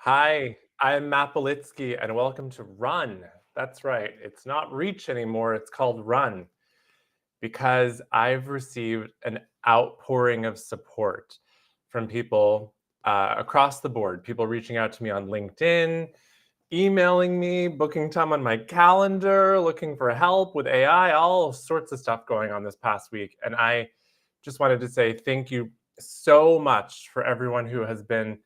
Hi, I'm Matt Belitsky, and welcome to Run. That's right, it's not Reach anymore, it's called Run, because I've received an outpouring of support from people across the board, people reaching out to me on LinkedIn, emailing me, booking time on my calendar, looking for help with AI, all sorts of stuff going on this past week. And I just wanted to say thank you so much for everyone who has been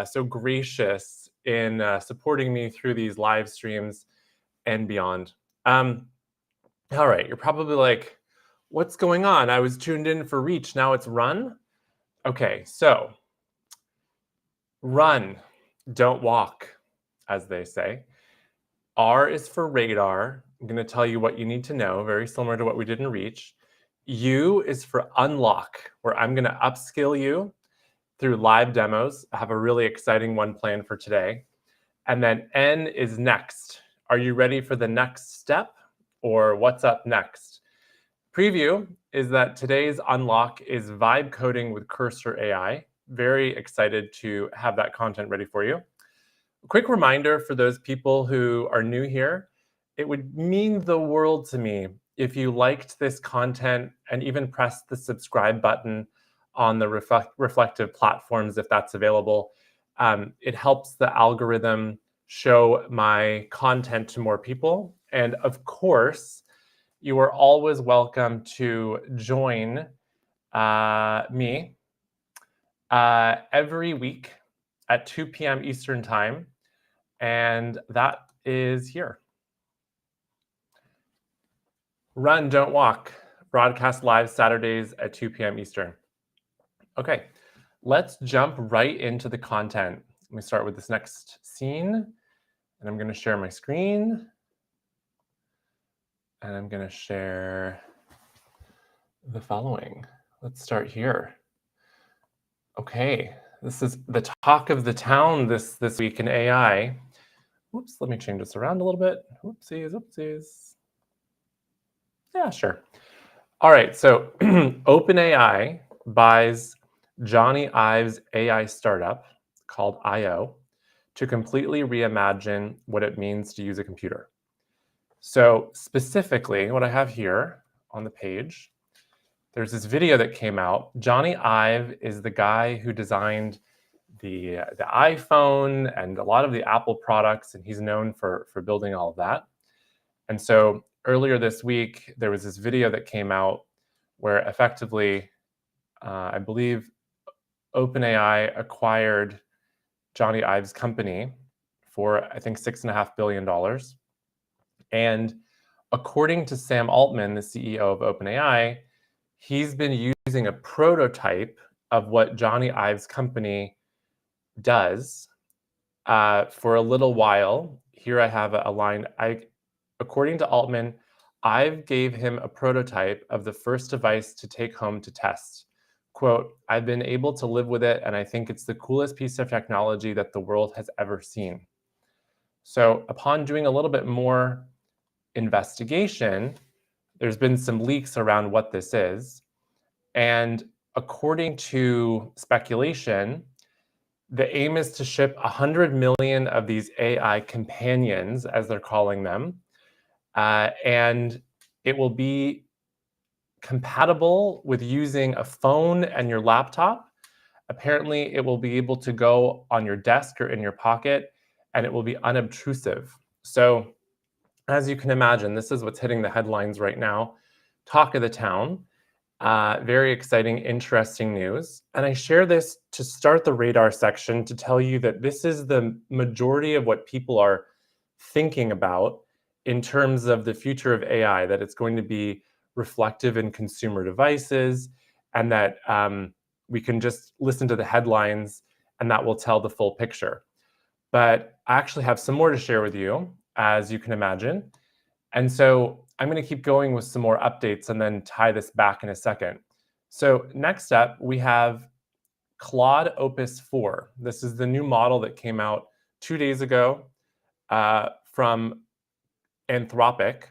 so gracious in supporting me through these live streams and beyond. Um, all right, you're probably like, what's going on? I was tuned in for Reach, now it's Run. Okay, so run, don't walk, as they say. R is for radar. I'm going to tell you what you need to know, very similar to what we did in Reach. U is for unlock, where I'm going to upskill you through live demos. I have a really exciting one planned for today. And then N is next. Are you ready for the next step, or what's up next? Preview is that today's unlock is vibe coding with Cursor AI. Very excited to have that content ready for you. A quick reminder for those people who are new here, it would mean the world to me if you liked this content and even pressed the subscribe button on the reflective platforms if that's available. It helps the algorithm show my content to more people. And of course, you are always welcome to join me every week at 2 p.m. Eastern Time. And that is here. Run, don't walk. Broadcast live Saturdays at 2 p.m. Eastern. Okay, let's jump right into the content. Let me start with this next scene. And I'm going to share my screen. And I'm going to share the following. Let's start here. Okay, this is the talk of the town this week in AI. Whoops, let me change this around a little bit. Whoopsies. Yeah, sure. All right, so OpenAI buys Johnny Ives' AI startup called IO to completely reimagine what it means to use a computer. So specifically, what I have here on the page, there's this video that came out. Johnny Ive is the guy who designed the iPhone and a lot of the Apple products, and he's known for building all of that. And so earlier this week, there was this video that came out where effectively, I believe OpenAI acquired Johnny Ive's company for, I think, $6.5 billion. And according to Sam Altman, the CEO of OpenAI, he's been using a prototype of what Johnny Ive's company does for a little while. Here I have a line. According to Altman, Ive gave him a prototype of the first device to take home to test. Quote, I've been able to live with it, and I think it's the coolest piece of technology that the world has ever seen. So upon doing a little bit more investigation, there's been some leaks around what this is. And according to speculation, the aim is to ship 100 million of these AI companions, as they're calling them, and it will be compatible with using a phone and your laptop. Apparently, it will be able to go on your desk or in your pocket, and it will be unobtrusive. So, as you can imagine, this is what's hitting the headlines right now. Talk of the town. Very exciting, interesting news. And I share this to start the radar section to tell you that this is the majority of what people are thinking about in terms of the future of AI, that it's going to be reflective in consumer devices, and that we can just listen to the headlines and that will tell the full picture. But I actually have some more to share with you, as you can imagine. And so I'm going to keep going with some more updates and then tie this back in a second. So next up, we have Claude Opus 4. This is the new model that came out 2 days ago from Anthropic.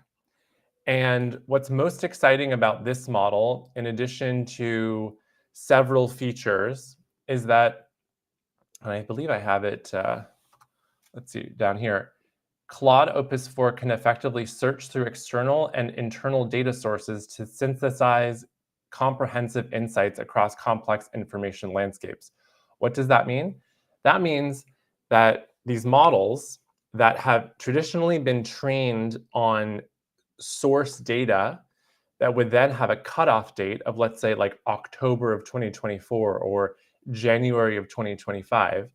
And what's most exciting about this model, in addition to several features, is that, and I believe I have it let's see, down here, Claude Opus 4 can effectively search through external and internal data sources to synthesize comprehensive insights across complex information landscapes. What does that mean? That means that these models that have traditionally been trained on source data that would then have a cutoff date of, let's say, like October of 2024 or January of 2025,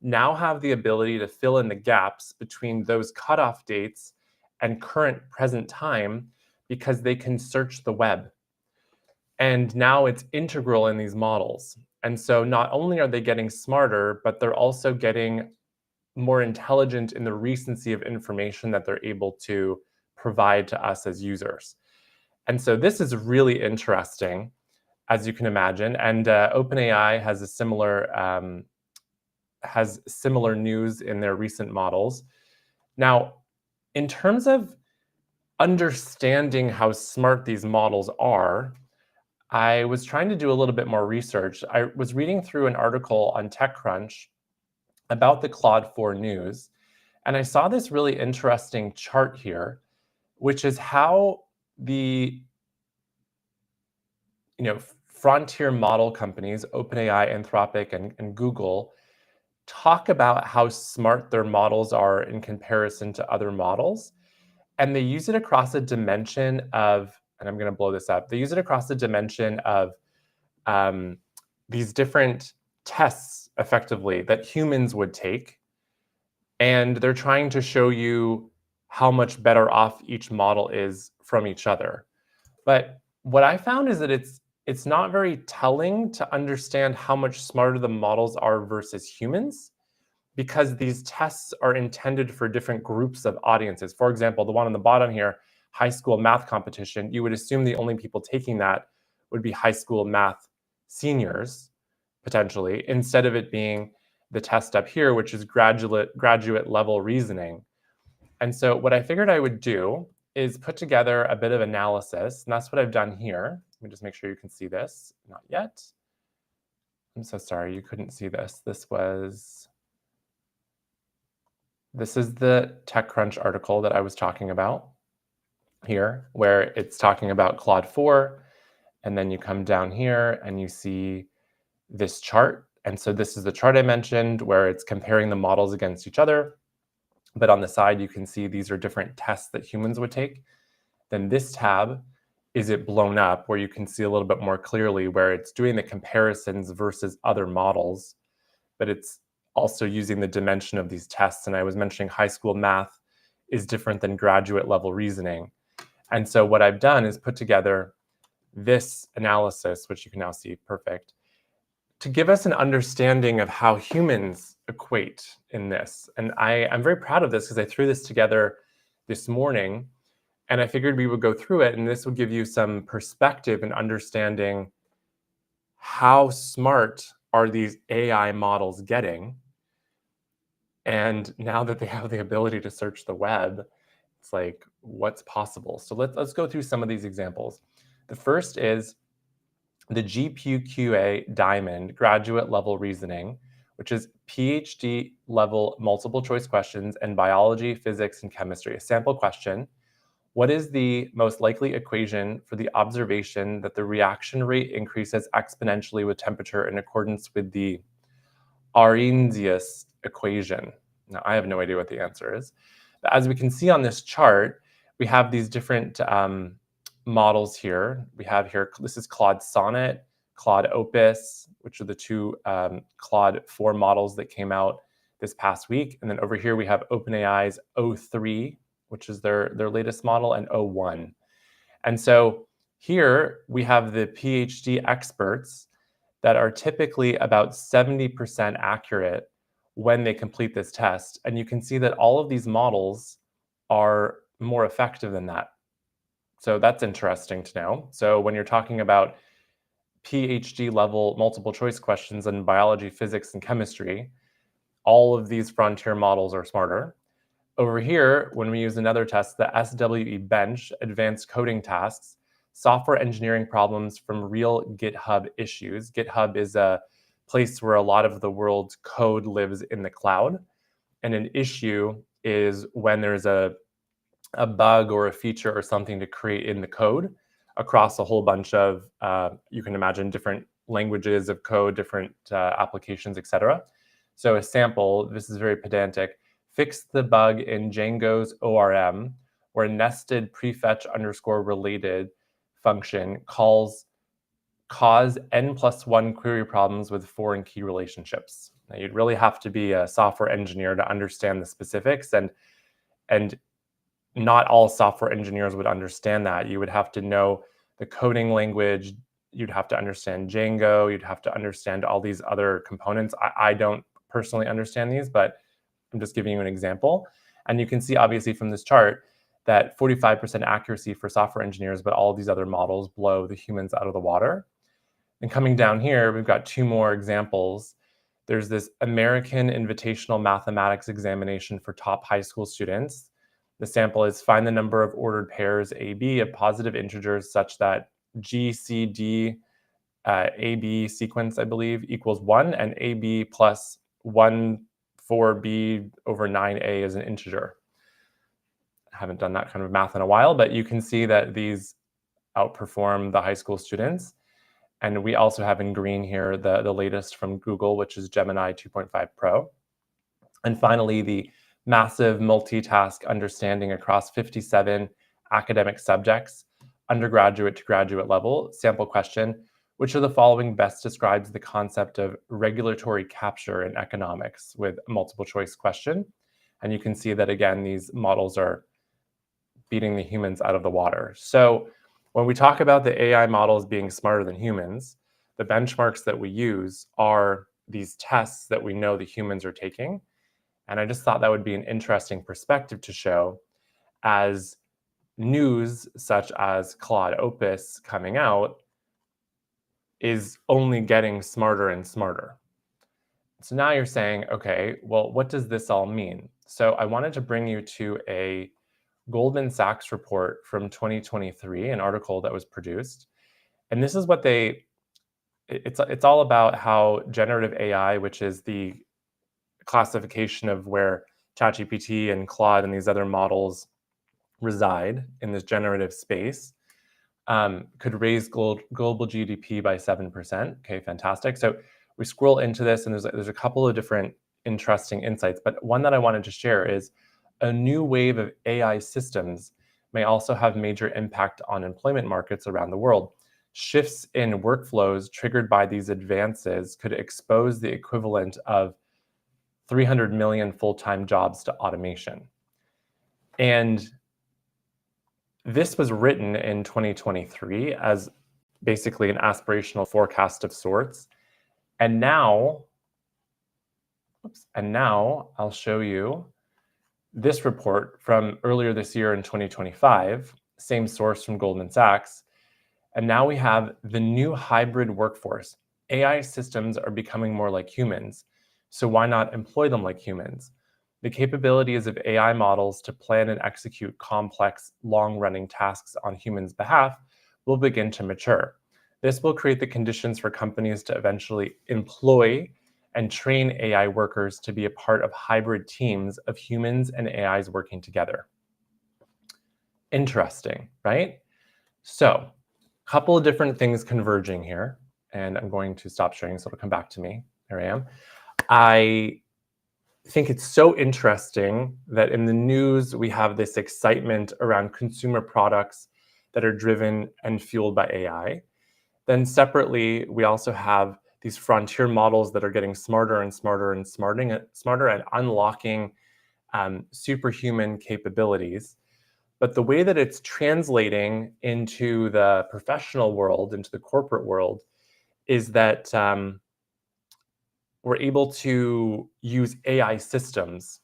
now have the ability to fill in the gaps between those cutoff dates and current present time because they can search the web. And now it's integral in these models. And so not only are they getting smarter, but they're also getting more intelligent in the recency of information that they're able to provide to us as users. And so this is really interesting, as you can imagine. And OpenAI has a similar news in their recent models. Now, in terms of understanding how smart these models are, I was trying to do a little bit more research. I was reading through an article on TechCrunch about the Claude 4 news, and I saw this really interesting chart here, which is how the frontier model companies, OpenAI, Anthropic, and Google, talk about how smart their models are in comparison to other models. And they use it across a dimension of, and I'm going to blow this up, they use it across the dimension of these different tests, effectively, that humans would take. And they're trying to show you how much better off each model is from each other. But what I found is that it's not very telling to understand how much smarter the models are versus humans, because these tests are intended for different groups of audiences. For example, the one on the bottom here, high school math competition, you would assume the only people taking that would be high school math seniors, potentially, instead of it being the test up here, which is graduate level reasoning. And so what I figured I would do is put together a bit of analysis, and that's what I've done here. Let me just make sure you can see this. Not yet. I'm so sorry, you couldn't see this. This is the TechCrunch article that I was talking about here, where it's talking about Claude 4, and then you come down here and you see this chart. And so this is the chart I mentioned where it's comparing the models against each other. But on the side, you can see these are different tests that humans would take. Then this tab is it blown up, where you can see a little bit more clearly where it's doing the comparisons versus other models, but it's also using the dimension of these tests. And I was mentioning high school math is different than graduate level reasoning. And so what I've done is put together this analysis, which you can now see perfect, to give us an understanding of how humans equate in this. And I'm very proud of this because I threw this together this morning, and I figured we would go through it, and this would give you some perspective and understanding how smart are these AI models getting. And now that they have the ability to search the web, it's like, what's possible? So let's go through some of these examples. The first is the GPU-QA Diamond graduate level reasoning, which is PhD level multiple choice questions in biology, physics, and chemistry. A sample question: what is the most likely equation for the observation that the reaction rate increases exponentially with temperature in accordance with the Arrhenius equation? Now, I have no idea what the answer is. But as we can see on this chart, we have these different models here. We have here, this is Claude Sonnet, Claude Opus, which are the two Claude 4 models that came out this past week. And then over here, we have OpenAI's O3, which is their latest model, and O1. And so here we have the PhD experts that are typically about 70% accurate when they complete this test. And you can see that all of these models are more effective than that. So that's interesting to know. So when you're talking about PhD level multiple choice questions in biology, physics, and chemistry, all of these frontier models are smarter. Over here, when we use another test, the SWE Bench, Advanced Coding Tasks, software engineering problems from real GitHub issues. GitHub is a place where a lot of the world's code lives in the cloud. And an issue is when there's a bug or a feature or something to create in the code across a whole bunch of, you can imagine, different languages of code, different applications, etc. So a sample, this is very pedantic, fix the bug in Django's ORM where nested prefetch underscore related function calls cause n+1 query problems with foreign key relationships. Now, you'd really have to be a software engineer to understand the specifics, and not all software engineers would understand that. You would have to know the coding language, you'd have to understand Django, you'd have to understand all these other components. I don't personally understand these, but I'm just giving you an example. And you can see obviously from this chart that 45% accuracy for software engineers, but all of these other models blow the humans out of the water. And coming down here, we've got two more examples. There's this American Invitational Mathematics examination for top high school students. The sample is find the number of ordered pairs AB of positive integers such that GCD AB sequence, I believe, equals 1, and AB plus 1 4B over 9A is an integer. I haven't done that kind of math in a while, but you can see that these outperform the high school students. And we also have in green here the latest from Google, which is Gemini 2.5 Pro. And finally, the massive multitask understanding across 57 academic subjects, undergraduate to graduate level. Sample question, which of the following best describes the concept of regulatory capture in economics, with a multiple choice question. And you can see that, again, these models are beating the humans out of the water. So when we talk about the AI models being smarter than humans, the benchmarks that we use are these tests that we know the humans are taking. And I just thought that would be an interesting perspective to show as news such as Claude Opus coming out is only getting smarter and smarter. So now you're saying, okay, well, what does this all mean? So I wanted to bring you to a Goldman Sachs report from 2023, an article that was produced. And this is what it's all about how generative AI, which is the classification of where ChatGPT and Claude and these other models reside in this generative space, could raise global GDP by 7%. Okay, fantastic. So we scroll into this, and there's a couple of different interesting insights, but one that I wanted to share is a new wave of AI systems may also have major impact on employment markets around the world. Shifts in workflows triggered by these advances could expose the equivalent of 300 million full-time jobs to automation. And this was written in 2023 as basically an aspirational forecast of sorts. And now I'll show you this report from earlier this year in 2025, same source from Goldman Sachs. And now we have the new hybrid workforce. AI systems are becoming more like humans, so why not employ them like humans? The capabilities of AI models to plan and execute complex, long-running tasks on humans' behalf will begin to mature. This will create the conditions for companies to eventually employ and train AI workers to be a part of hybrid teams of humans and AIs working together. Interesting, right? So, a couple of different things converging here, and I'm going to stop sharing so it'll come back to me. Here I am. I think it's so interesting that in the news we have this excitement around consumer products that are driven and fueled by AI. Then separately, we also have these frontier models that are getting smarter and smarter and smarter and unlocking superhuman capabilities. But the way that it's translating into the professional world, into the corporate world, is that we're able to use AI systems,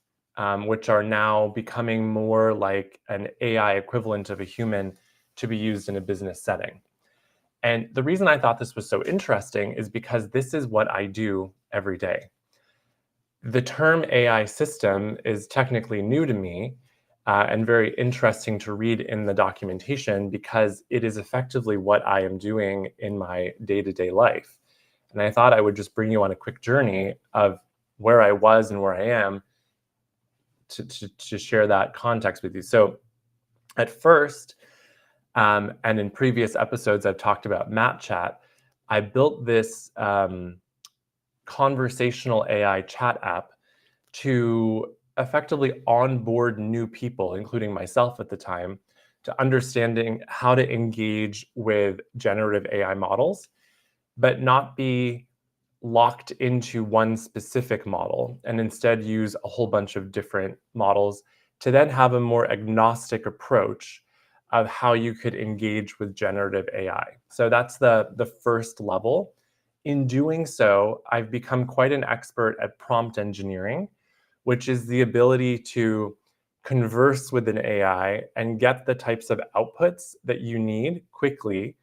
which are now becoming more like an AI equivalent of a human to be used in a business setting. And the reason I thought this was so interesting is because this is what I do every day. The term AI system is technically new to me and very interesting to read in the documentation because it is effectively what I am doing in my day-to-day life. And I thought I would just bring you on a quick journey of where I was and where I am to share that context with you. So at first, and in previous episodes, I've talked about MapChat. I built this conversational AI chat app to effectively onboard new people, including myself at the time, to understanding how to engage with generative AI models, but not be locked into one specific model and instead use a whole bunch of different models to then have a more agnostic approach of how you could engage with generative AI. So that's the first level. In doing so, I've become quite an expert at prompt engineering, which is the ability to converse with an AI and get the types of outputs that you need quickly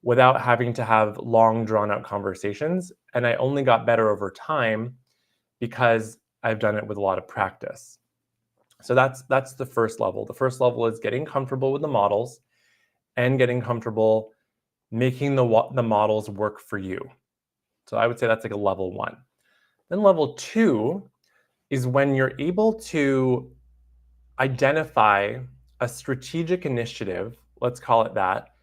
without having to have long, drawn out conversations. And I only got better over time because I've done it with a lot of practice. So that's the first level. The first level is getting comfortable with the models and getting comfortable making the models work for you. So I would say that's like a level 1. Then level 2 is when you're able to identify a strategic initiative, let's call it that,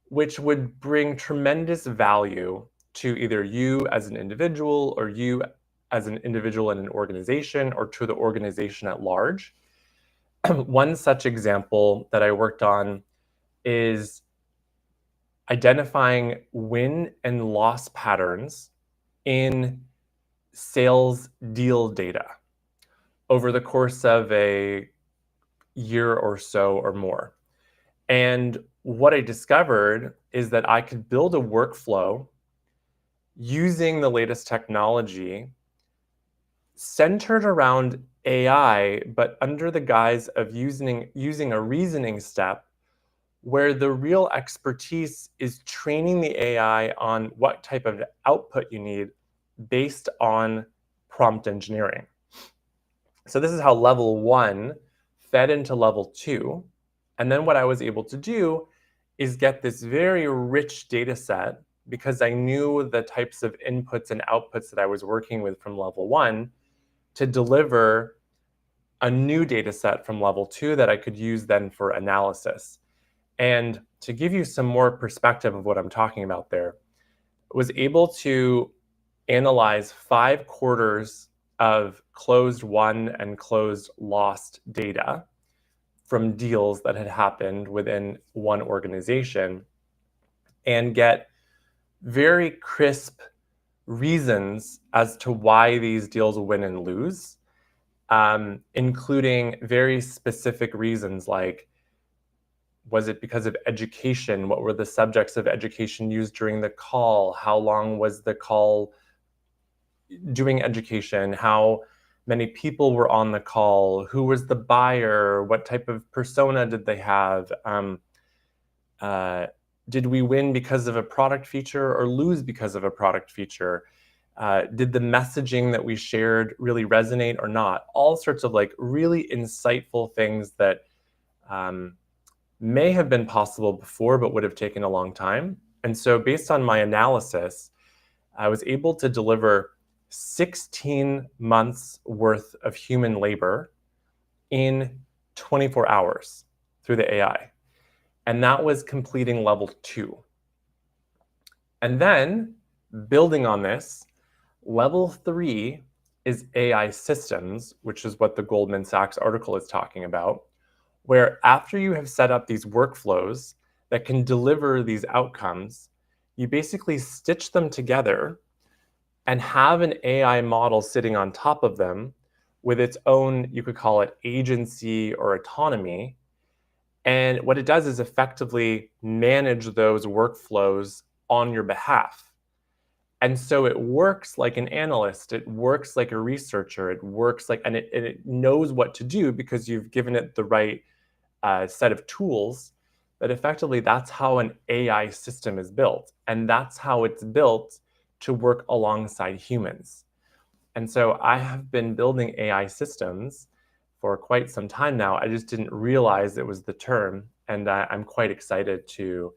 which would bring tremendous value to either you as an individual or you as an individual in an organization or to the organization at large. One such example that I worked on is identifying win and loss patterns in sales deal data over the course of a year or so or more. And what I discovered is that I could build a workflow using the latest technology centered around AI, but under the guise of using a reasoning step where the real expertise is training the AI on what type of output you need based on prompt engineering. So this is how level 1 fed into level 2. And then what I was able to do is get this very rich data set because I knew the types of inputs and outputs that I was working with from level 1 to deliver a new data set from level 2 that I could use then for analysis. And to give you some more perspective of what I'm talking about there, I was able to analyze 5 quarters of closed won and closed lost data from deals that had happened within one organization and get very crisp reasons as to why these deals win and lose, including very specific reasons like, was it because of education? What were the subjects of education used during the call? How long was the call doing education? How many people were on the call? Who was the buyer? What type of persona did they have? Did we win because of a product feature or lose because of a product feature? Did the messaging that we shared really resonate or not? All sorts of like really insightful things that may have been possible before, but would have taken a long time. And so based on my analysis, I was able to deliver 16 months worth of human labor in 24 hours through the AI. And that was completing level 2. And then building on this, level 3 is AI systems, which is what the Goldman Sachs article is talking about, where after you have set up these workflows that can deliver these outcomes, you basically stitch them together and have an AI model sitting on top of them with its own, you could call it agency or autonomy. And what it does is effectively manage those workflows on your behalf. And so it works like an analyst, it works like a researcher, it works like, and it knows what to do because you've given it the right set of tools. But effectively, that's how an AI system is built. And that's how it's built to work alongside humans. And so I have been building AI systems for quite some time now. I just didn't realize it was the term. And I'm quite excited to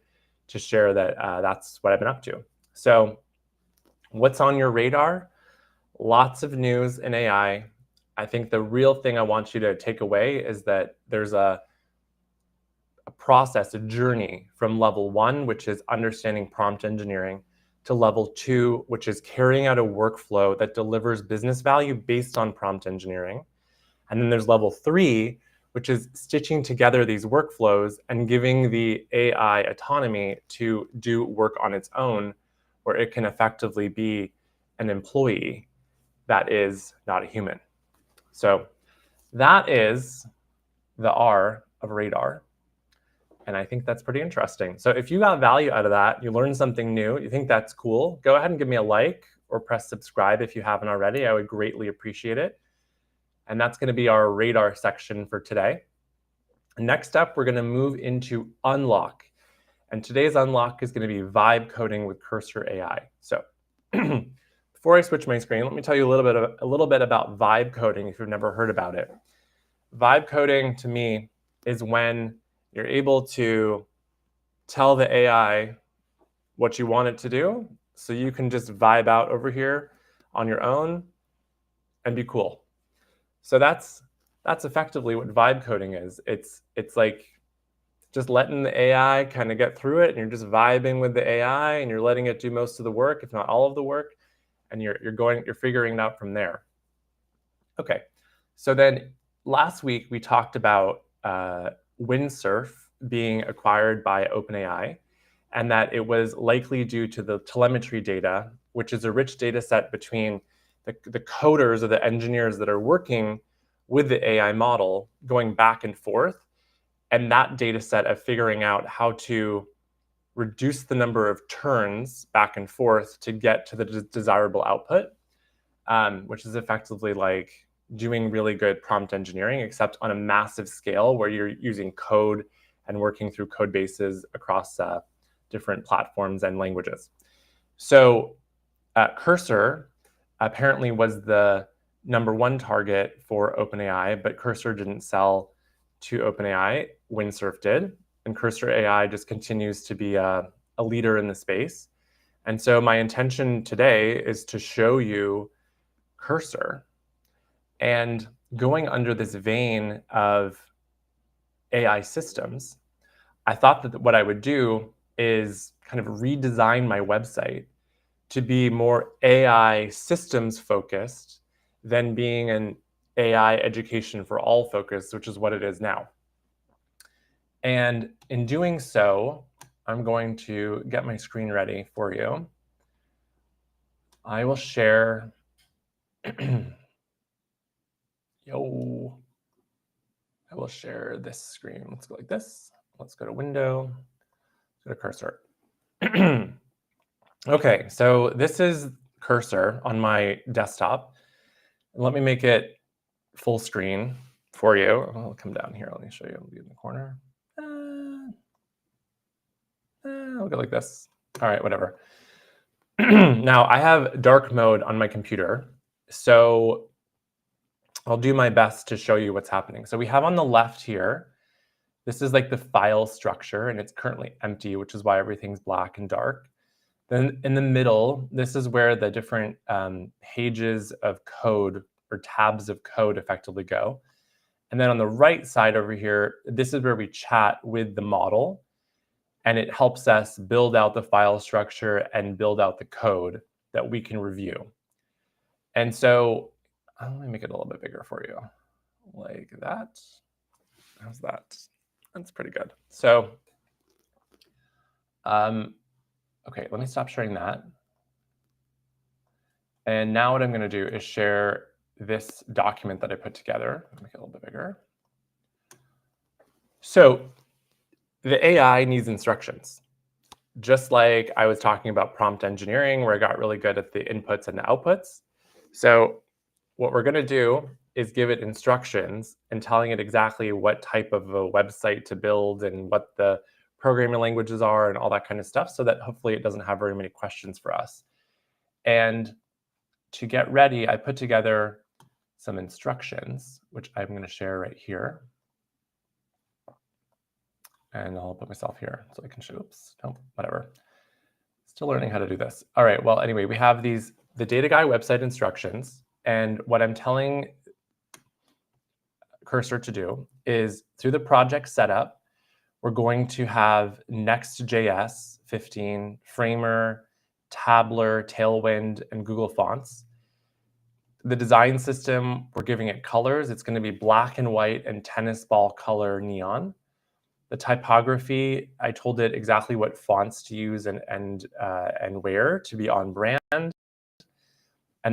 share that that's what I've been up to. So what's on your radar? Lots of news in AI. I think the real thing I want you to take away is that there's a process, a journey from level 1, which is understanding prompt engineering, to level 2, which is carrying out a workflow that delivers business value based on prompt engineering. And then there's level 3, which is stitching together these workflows and giving the AI autonomy to do work on its own, where it can effectively be an employee that is not a human. So that is the R of radar. And I think that's pretty interesting. So if you got value out of that, you learned something new, you think that's cool, go ahead and give me a like or press subscribe if you haven't already. I would greatly appreciate it. And that's going to be our radar section for today. Next up, we're going to move into unlock. And today's unlock is going to be vibe coding with Cursor AI. So before I switch my screen, let me tell you a little bit about vibe coding if you've never heard about it. Vibe coding to me is when you're able to tell the AI what you want it to do, so you can just vibe out over here on your own and be cool. So that's effectively what vibe coding is. It's like just letting the AI kind of get through it, and you're just vibing with the AI, and you're letting it do most of the work, if not all of the work, and you're figuring it out from there. Okay, so then last week we talked about Windsurf being acquired by OpenAI, and that it was likely due to the telemetry data, which is a rich data set between the coders or the engineers that are working with the AI model going back and forth, and that data set of figuring out how to reduce the number of turns back and forth to get to the desirable output, which is effectively like doing really good prompt engineering, except on a massive scale where you're using code and working through code bases across different platforms and languages. So Cursor apparently was the #1 target for OpenAI, but Cursor didn't sell to OpenAI. Windsurf did, and Cursor AI just continues to be a leader in the space. And so my intention today is to show you Cursor. And going under this vein of AI systems, I thought that what I would do is kind of redesign my website to be more AI systems focused than being an AI education for all focus, which is what it is now. And in doing so, I'm going to get my screen ready for you. I will share. Yo. I will share this screen. Let's go like this. Let's go to Window. Let's go to Cursor. Okay, so this is Cursor on my desktop. Let me make it full screen for you. I'll come down here. Let me show you. I'll be in the corner. I'll go like this. All right, whatever. Now, I have dark mode on my computer, so I'll do my best to show you what's happening. So we have on the left here, this is like the file structure, and it's currently empty, which is why everything's black and dark. Then in the middle, this is where the different pages of code or tabs of code effectively go. And then on the right side over here, this is where we chat with the model, and it helps us build out the file structure and build out the code that we can review. And so let me make it a little bit bigger for you, like that. How's that? That's pretty good. So, okay, let me stop sharing that. And now what I'm going to do is share this document that I put together. Make it a little bit bigger. So the AI needs instructions. Just like I was talking about prompt engineering, where I got really good at the inputs and the outputs. So what we're going to do is give it instructions and telling it exactly what type of a website to build and what the programming languages are and all that kind of stuff, so that hopefully it doesn't have very many questions for us. And to get ready, I put together some instructions, which I'm going to share right here. And I'll put myself here so I can show, oops, no, whatever. Still learning how to do this. All right, well, anyway, we have the Data Guy website instructions. And what I'm telling Cursor to do is through the project setup, we're going to have Next.js 15, Framer, Tabler, Tailwind, and Google Fonts. The design system, we're giving it colors. It's going to be black and white and tennis ball color neon. The typography, I told it exactly what fonts to use and where to be on brand. And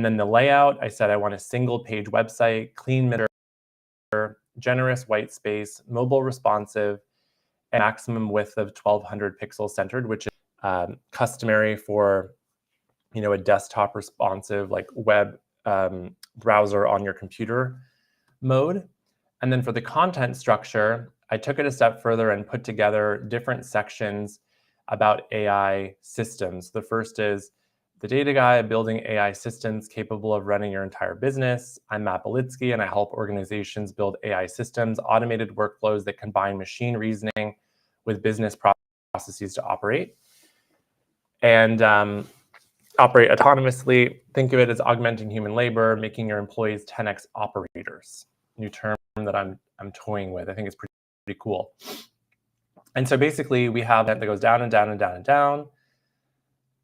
then the layout, I said I want a single page website, clean mirror, generous white space, mobile responsive, and maximum width of 1200 pixels centered, which is customary for a desktop responsive like web browser on your computer mode. And then for the content structure, I took it a step further and put together different sections about AI systems. The first is the data guy building AI systems capable of running your entire business. I'm Matt Belitsky, and I help organizations build AI systems, automated workflows that combine machine reasoning with business processes to operate. And operate autonomously. Think of it as augmenting human labor, making your employees 10x operators. New term that I'm toying with. I think it's pretty cool. And so basically we have that goes down and down and down and down.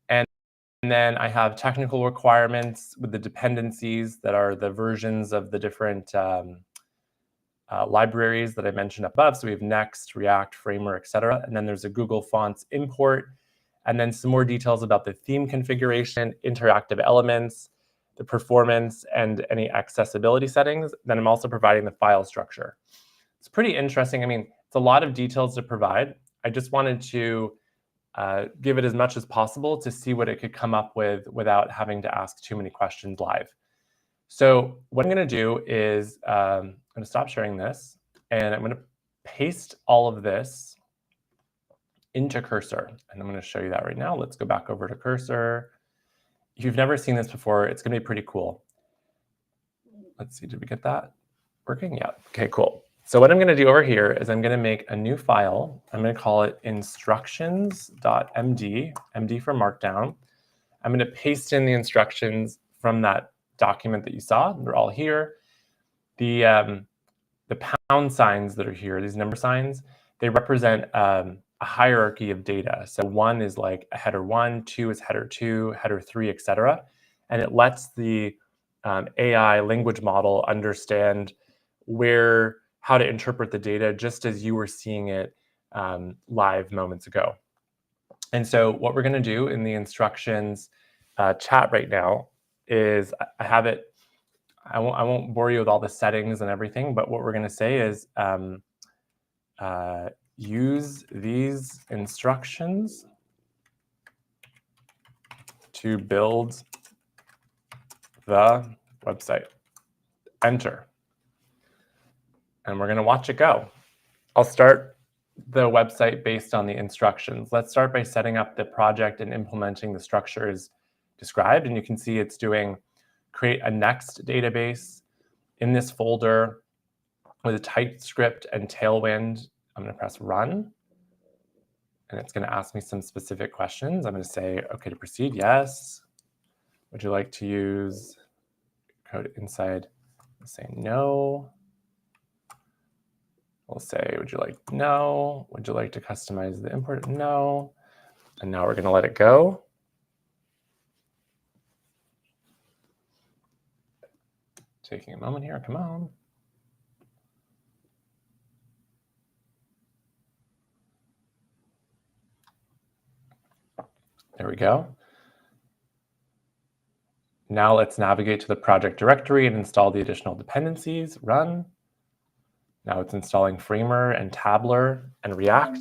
And then I have technical requirements with the dependencies that are the versions of the different libraries that I mentioned above. So we have Next, React, Framer, etc. And then there's a Google Fonts import. And then some more details about the theme configuration, interactive elements, the performance, and any accessibility settings. Then I'm also providing the file structure. It's pretty interesting. I mean, it's a lot of details to provide. I just wanted to give it as much as possible to see what it could come up with without having to ask too many questions live. So what I'm going to do is I'm going to stop sharing this, and I'm going to paste all of this into Cursor. And I'm going to show you that right now. Let's go back over to Cursor. If you've never seen this before, it's going to be pretty cool. Let's see, did we get that working? Yeah, okay, cool. So what I'm going to do over here is I'm going to make a new file. I'm going to call it instructions.md, MD for Markdown. I'm going to paste in the instructions from that document that you saw. They're all here. The pound signs that are here, these number signs, they represent a hierarchy of data. So 1 is like a header 1, 2 is header 2, header 3, etc. And it lets the AI language model understand how to interpret the data just as you were seeing it live moments ago. And so what we're going to do in the instructions chat right now is I have it. I won't bore you with all the settings and everything, but what we're going to say is use these instructions to build the website. Enter. And we're going to watch it go. I'll start the website based on the instructions. Let's start by setting up the project and implementing the structures described. And you can see it's doing create a Next database in this folder with a TypeScript and Tailwind. I'm going to press run. And it's going to ask me some specific questions. I'm going to say, OK, to proceed, yes. Would you like to use code inside? I'll say no. We'll say, would you like no? Would you like to customize the import? No. And now we're going to let it go. Taking a moment here, come on. There we go. Now let's navigate to the project directory and install the additional dependencies. Run. Now it's installing Framer and Tabler and React.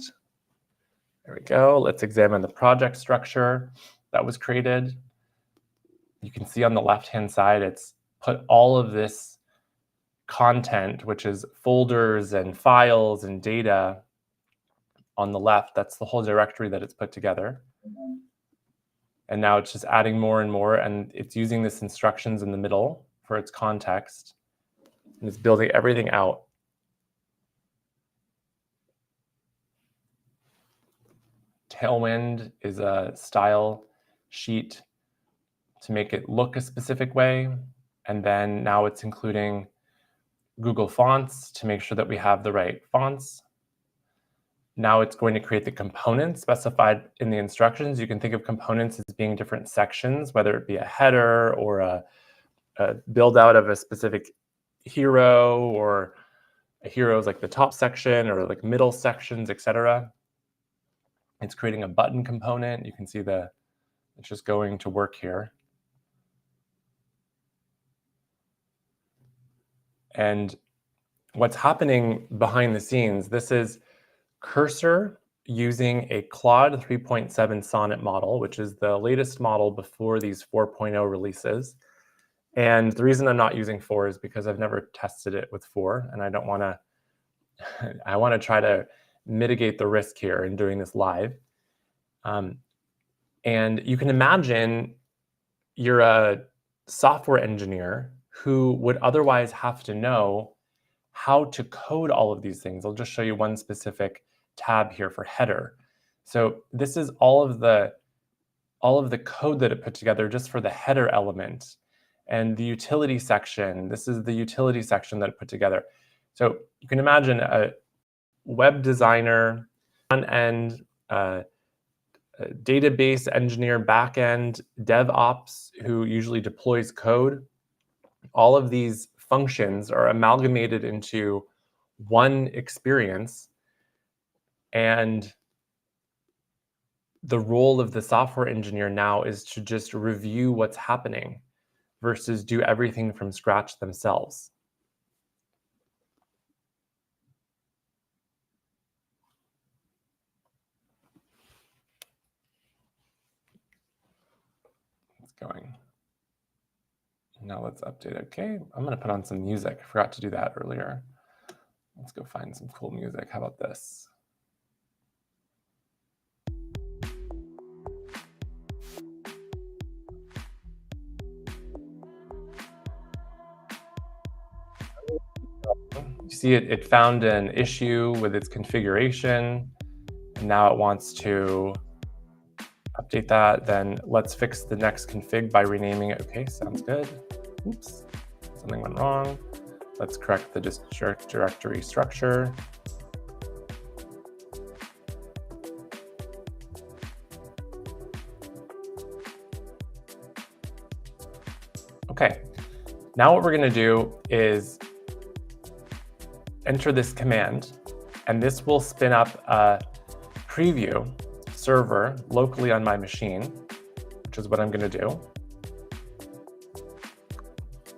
There we go. Let's examine the project structure that was created. You can see on the left-hand side, it's put all of this content, which is folders and files and data on the left. That's the whole directory that it's put together. And now it's just adding more and more, and it's using this instructions in the middle for its context. And it's building everything out. Tailwind is a style sheet to make it look a specific way. And then now it's including Google Fonts to make sure that we have the right fonts. Now it's going to create the components specified in the instructions. You can think of components as being different sections, whether it be a header or a build out of a specific hero, or a hero is like the top section or like middle sections, etc. It's creating a button component. You can see it's just going to work here. And what's happening behind the scenes, this is Cursor using a Claude 3.7 Sonnet model, which is the latest model before these 4.0 releases. And the reason I'm not using 4 is because I've never tested it with 4, and I don't want to, I want to try to mitigate the risk here in doing this live. And you can imagine you're a software engineer who would otherwise have to know how to code all of these things. I'll just show you one specific tab here for header. So this is all of the code that it put together just for the header element. And the utility section, this is the utility section that it put together. So you can imagine a web designer, front-end, database engineer, back-end, DevOps, who usually deploys code. All of these functions are amalgamated into one experience, and the role of the software engineer now is to just review what's happening versus do everything from scratch themselves. It's going. Now let's update. Okay, I'm going to put on some music. I forgot to do that earlier. Let's go find some cool music. How about this? You see it found an issue with its configuration, and now it wants to update that. Then let's fix the next config by renaming it. Okay, sounds good. Oops, something went wrong. Let's correct the directory structure. Okay, now what we're going to do is enter this command, and this will spin up a preview server locally on my machine, which is what I'm going to do.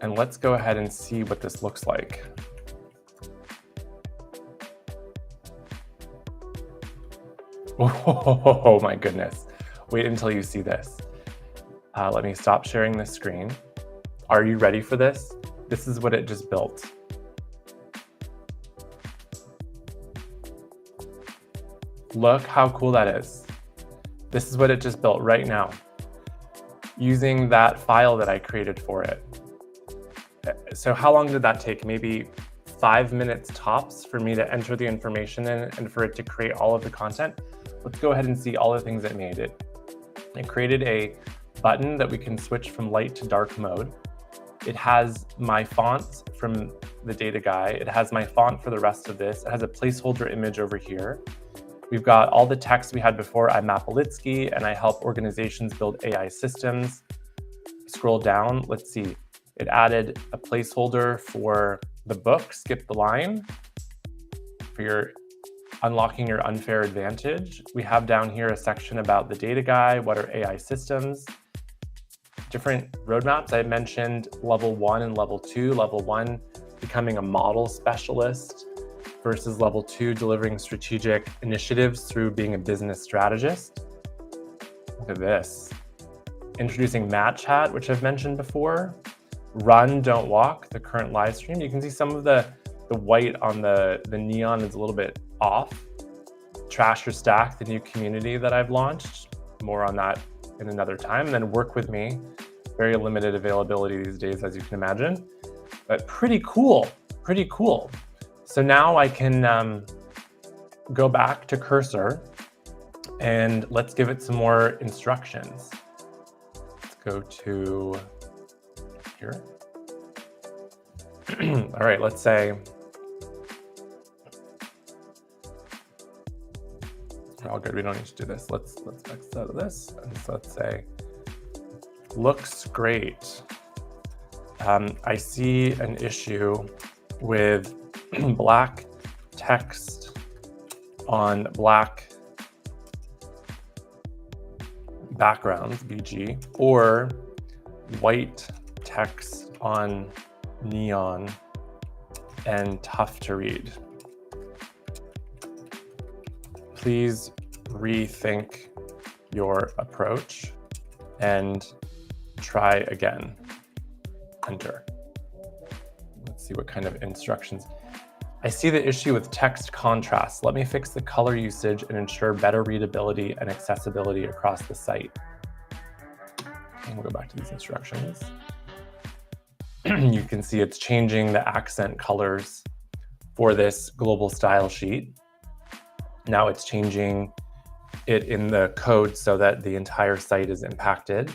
And let's go ahead and see what this looks like. Oh my goodness. Wait until you see this. Let me stop sharing this screen. Are you ready for this? This is what it just built. Look how cool that is. This is what it just built right now, using that file that I created for it. So how long did that take? Maybe 5 minutes tops for me to enter the information in and for it to create all of the content. Let's go ahead and see all the things it made. It created a button that we can switch from light to dark mode. It has my font from the data guy. It has my font for the rest of this. It has a placeholder image over here. We've got all the text we had before. I'm Matt Belitsky, and I help organizations build AI systems. Scroll down, let's see. It added a placeholder for the book, Skip the Line, for your unlocking your unfair advantage. We have down here a section about the data guy, what are AI systems, different roadmaps. I mentioned level 1 and level 2. Level 1, becoming a model specialist, versus level 2, delivering strategic initiatives through being a business strategist. Look at this. Introducing Matt Chat, which I've mentioned before. Run, don't walk, the current live stream. You can see some of the white on the neon is a little bit off. Trash or Stack, the new community that I've launched. More on that in another time. And then Work With Me. Very limited availability these days, as you can imagine. But pretty cool, pretty cool. So now I can go back to Cursor and let's give it some more instructions. Let's go to here. All right, let's say, all good, we don't need to do this. Let's X out of this. And so let's say, looks great. I see an issue with black text on black backgrounds, BG, or white text on neon and tough to read. Please rethink your approach and try again. Enter. Let's see what kind of instructions. I see the issue with text contrast. Let me fix the color usage and ensure better readability and accessibility across the site. And we'll go back to these instructions. You can see it's changing the accent colors for this global style sheet. Now it's changing it in the code so that the entire site is impacted.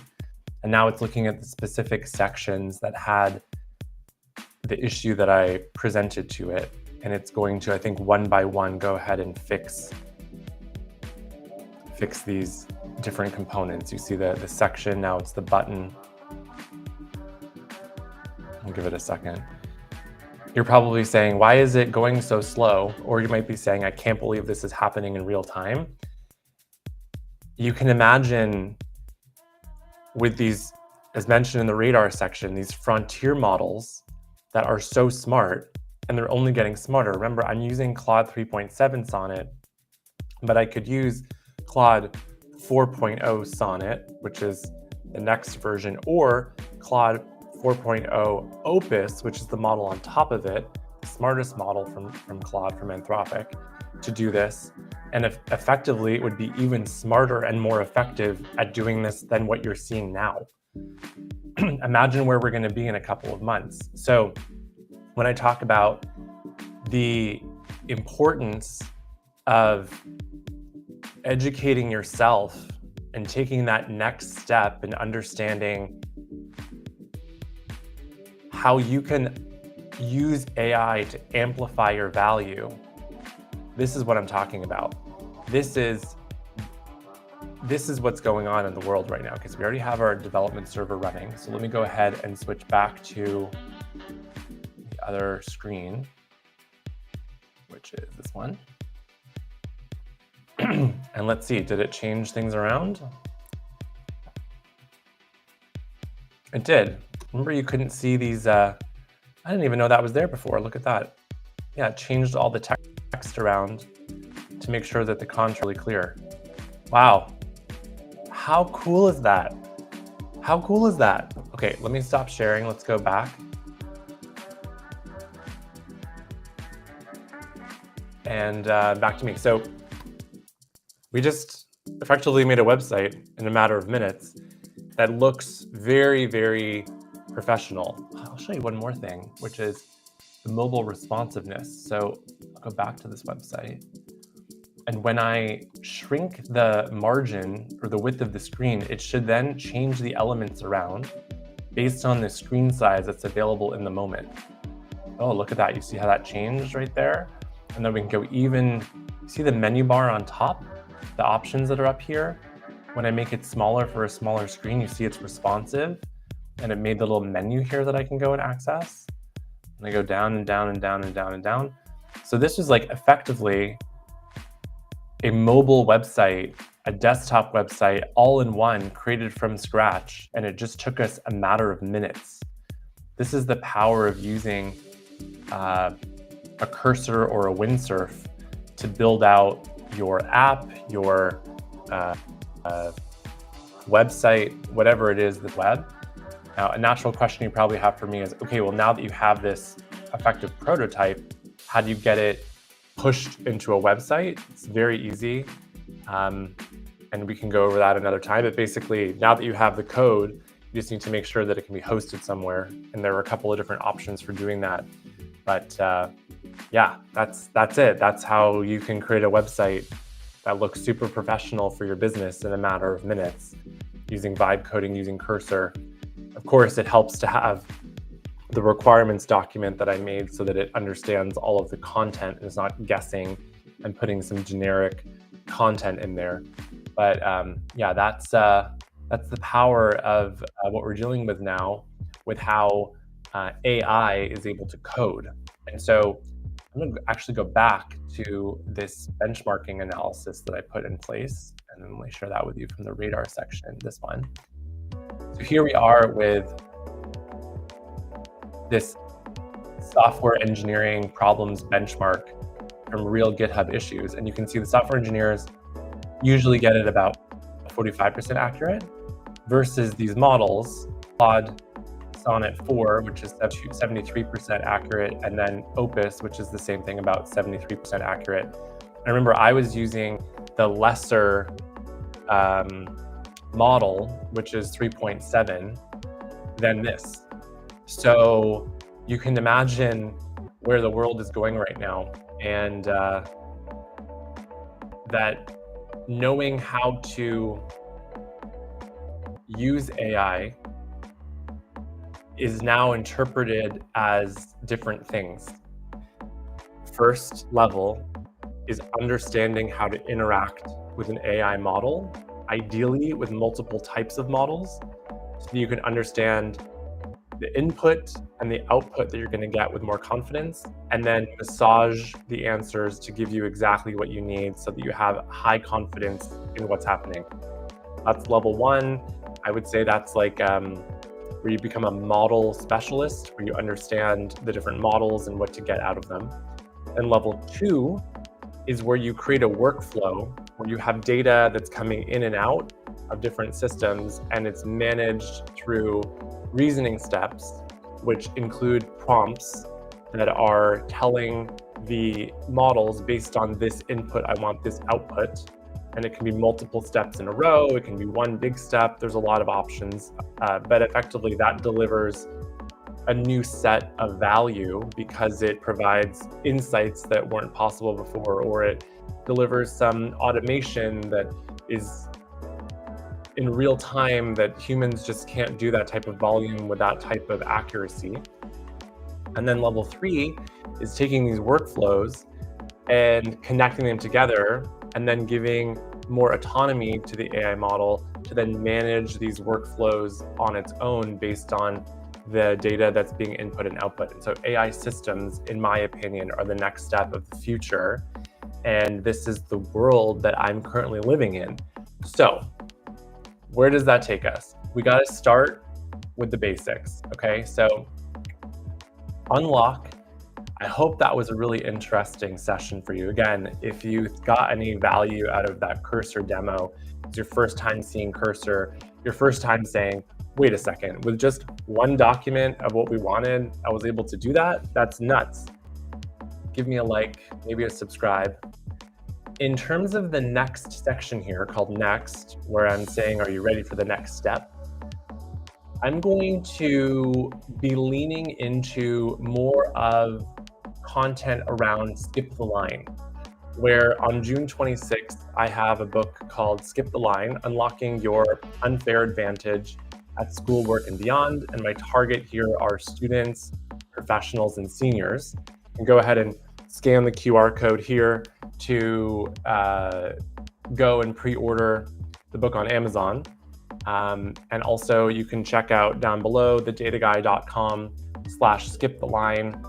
And now it's looking at the specific sections that had the issue that I presented to it. And it's going to, I think, one by one, go ahead and fix these different components. You see the section, now it's the button. I'll give it a second. You're probably saying, why is it going so slow? Or you might be saying, I can't believe this is happening in real time. You can imagine with these, as mentioned in the radar section, these frontier models that are so smart, and they're only getting smarter. Remember, I'm using Claude 3.7 Sonnet, but I could use Claude 4.0 Sonnet, which is the next version, or Claude 4.0 Opus, which is the model on top of it, the smartest model from Claude, from Anthropic, to do this. And effectively, it would be even smarter and more effective at doing this than what you're seeing now. Imagine where we're going to be in a couple of months. So when I talk about the importance of educating yourself and taking that next step and understanding how you can use AI to amplify your value, this is what I'm talking about. This is what's going on in the world right now, because we already have our development server running. So let me go ahead and switch back to the other screen, which is this one. And let's see, did it change things around? It did. Remember, you couldn't see these, I didn't even know that was there before. Look at that. Yeah, it changed all the text around to make sure that the contrast is really clear. Wow. How cool is that? How cool is that? Okay, let me stop sharing. Let's go back. And back to me. So we just effectively made a website in a matter of minutes that looks very, very professional. I'll show you one more thing, which is the mobile responsiveness. So I'll go back to this website. And when I shrink the margin or the width of the screen, it should then change the elements around based on the screen size that's available in the moment. Oh, look at that. You see how that changed right there? And then we can go even, see the menu bar on top, the options that are up here. When I make it smaller for a smaller screen, you see it's responsive, and it made the little menu here that I can go and access. And I go down and down and down and down and down. So this is like effectively a mobile website, a desktop website, all in one, created from scratch, and it just took us a matter of minutes. This is the power of using a cursor or a windsurf to build out your app, your website, whatever it is, the web. Now, a natural question you probably have for me is, okay, well, now that you have this effective prototype, how do you get it pushed into a website? It's very easy. And we can go over that another time. But basically, now that you have the code, you just need to make sure that it can be hosted somewhere. And there are a couple of different options for doing that. But yeah, that's it. That's how you can create a website that looks super professional for your business in a matter of minutes using vibe coding, using Cursor. Of course, it helps to have the requirements document that I made so that it understands all of the content and is not guessing and putting some generic content in there. But yeah, that's the power of what we're dealing with now with how AI is able to code. And so I'm going to actually go back to this benchmarking analysis that I put in place, and then let me share that with you from the radar section, this one. So here we are with this software engineering problems benchmark from real GitHub issues. And you can see the software engineers usually get it about 45% accurate versus these models, Claude Sonnet 4, which is 73% accurate, and then Opus, which is the same thing, about 73% accurate. I remember I was using the lesser model, which is 3.7, than this. So you can imagine where the world is going right now, and that knowing how to use AI is now interpreted as different things. First level is understanding how to interact with an AI model, ideally with multiple types of models, so that you can understand the input and the output that you're going to get with more confidence, and then massage the answers to give you exactly what you need so that you have high confidence in what's happening. That's level one. I would say that's like where you become a model specialist, where you understand the different models and what to get out of them. And level two is where you create a workflow where you have data that's coming in and out of different systems, and it's managed through reasoning steps, which include prompts that are telling the models, based on this input, I want this output. And it can be multiple steps in a row, it can be one big step, there's a lot of options, but effectively that delivers a new set of value because it provides insights that weren't possible before, or it delivers some automation that is in real time that humans just can't do that type of volume with that type of accuracy. And then level three is taking these workflows and connecting them together, and then giving more autonomy to the AI model to then manage these workflows on its own based on the data that's being input and output. And so AI systems, in my opinion, are the next step of the future. And this is the world that I'm currently living in. So where does that take us? We got to start with the basics, okay? So unlock. I hope that was a really interesting session for you. Again, if you got any value out of that Cursor demo, it's your first time seeing Cursor, your first time saying, wait a second, with just one document of what we wanted, I was able to do that? That's nuts. Give me a like, maybe a subscribe. In terms of the next section here called Next, where I'm saying, are you ready for the next step? I'm going to be leaning into more of content around Skip the Line, where on June 26th, I have a book called Skip the Line, Unlocking Your Unfair Advantage at School, Work, and Beyond. And my target here are students, professionals, and seniors. And go ahead and scan the QR code here to go and pre-order the book on Amazon. And also you can check out down below theDataGuy.com/skiptheline.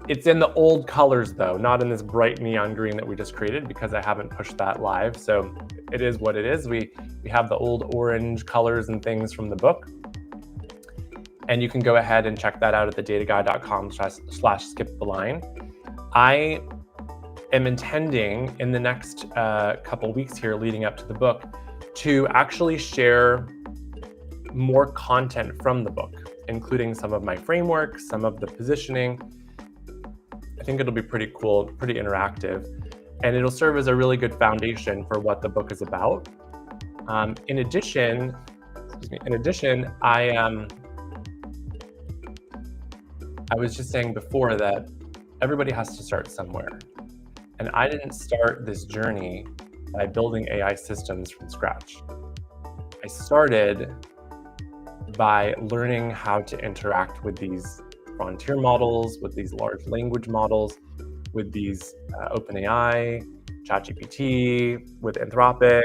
It's in the old colors though, not in this bright neon green that we just created because I haven't pushed that live. So it is what it is. We have the old orange colors and things from the book. And you can go ahead and check that out at theDataGuy.com/skiptheline. I am intending in the next couple weeks here leading up to the book to actually share more content from the book, including some of my framework, some of the positioning. I think it'll be pretty cool, pretty interactive, and it'll serve as a really good foundation for what the book is about. In addition, I was just saying before that everybody has to start somewhere. And I didn't start this journey by building AI systems from scratch. I started by learning how to interact with these frontier models, with these large language models, with these OpenAI, ChatGPT, with Anthropic,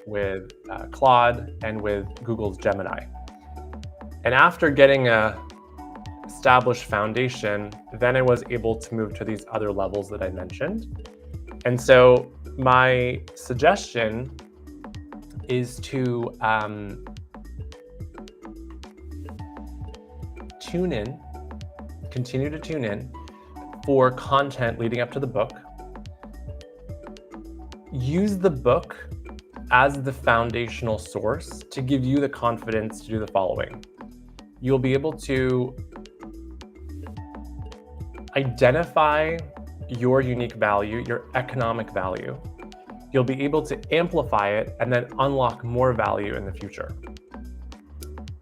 with Claude, and with Google's Gemini. And after getting a established foundation, then I was able to move to these other levels that I mentioned. And so my suggestion is to continue to tune in for content leading up to the book. Use the book as the foundational source to give you the confidence to do the following. You'll be able to identify your unique value, your economic value. You'll be able to amplify it and then unlock more value in the future.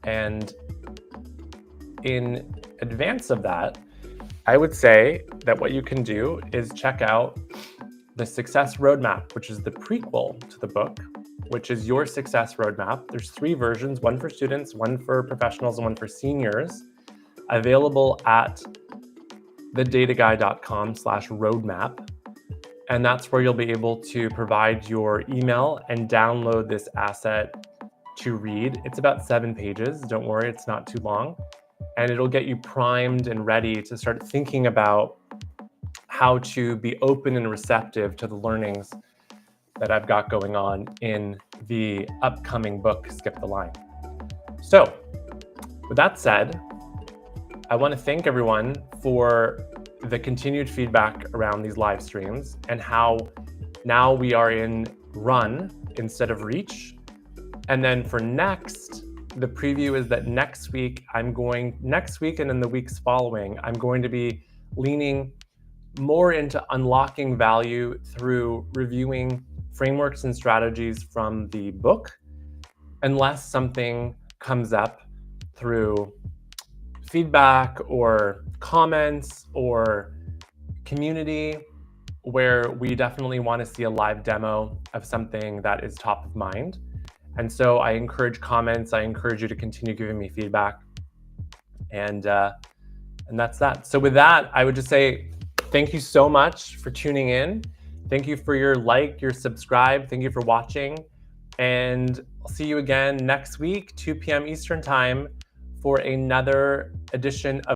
And in advance of that, I would say that what you can do is check out the Success Roadmap, which is the prequel to the book, which is your success roadmap. There's 3 versions, one for students, one for professionals, and one for seniors, available at thedataguy.com/roadmap. And that's where you'll be able to provide your email and download this asset to read. It's about 7 pages. Don't worry, it's not too long. And it'll get you primed and ready to start thinking about how to be open and receptive to the learnings that I've got going on in the upcoming book, Skip the Line. So with that said, I want to thank everyone for the continued feedback around these live streams and how now we are in run instead of reach. And then for next, the preview is that next week and in the weeks following, I'm going to be leaning more into unlocking value through reviewing frameworks and strategies from the book, unless something comes up through feedback or comments or community where we definitely want to see a live demo of something that is top of mind. And so I encourage comments. I encourage you to continue giving me feedback. And that's that. So with that, I would just say thank you so much for tuning in. Thank you for your like, your subscribe. Thank you for watching. And I'll see you again next week, 2 p.m. Eastern Time, for another edition of